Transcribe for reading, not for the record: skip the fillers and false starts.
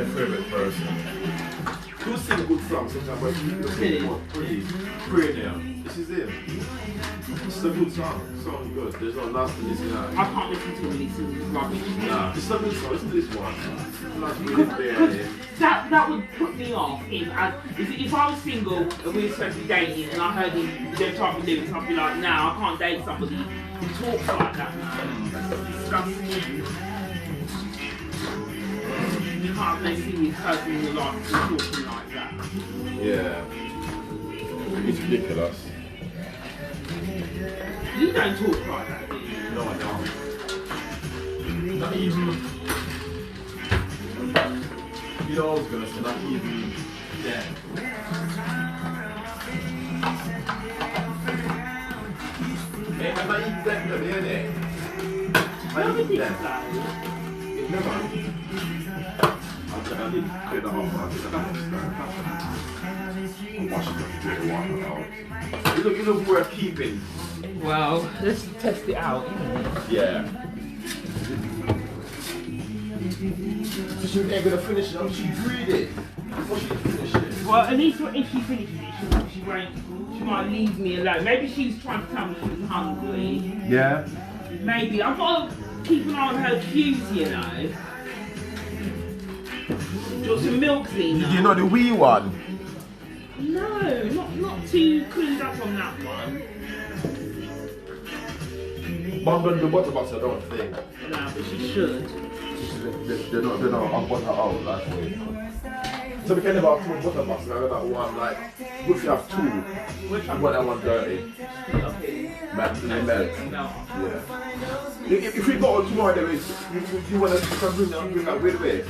your favourite person? Who sing good songs sometimes when you pray there? This is it. This is a good song. It's so good. There's no nastiness in that. I can't listen to any singing rubbish. Nah, it's a good song. Listen to this one. That would put me off if I was single and we were supposed to be dating and I heard them type of lyrics, I'd be like, nah, I can't date somebody who talks like that, man. That's disgusting. You can't make this person in your life talking like that. Yeah. It's ridiculous. You don't talk like that, do you? No, I don't. Not even. You know, I was gonna say, not even then. Hey, I'm not even them, innit? I eat them. Never. I didn't clear the whole part. I'm washing the water out. You look worth keeping. Well, let's test it out. Yeah. So she ain't gonna finish it, she read it before she finishes it. Well, at least if she finishes it, she might leave me alone. Maybe she's trying to tell me she's hungry. Yeah. Maybe. I've got to keep an eye on her cues, you know. Do you want some milk, Zena? You know the wee one? No, not too cleaned up on that one. Mum doesn't do butter box, I don't think. No, but she should. They're not on butter out that way. So we can never have two butter boxes, I got that one like, what if you have two? Which one? You want that one dirty. Okay. Melt. Melt. Yeah. If we go tomorrow, you want to bring that with it?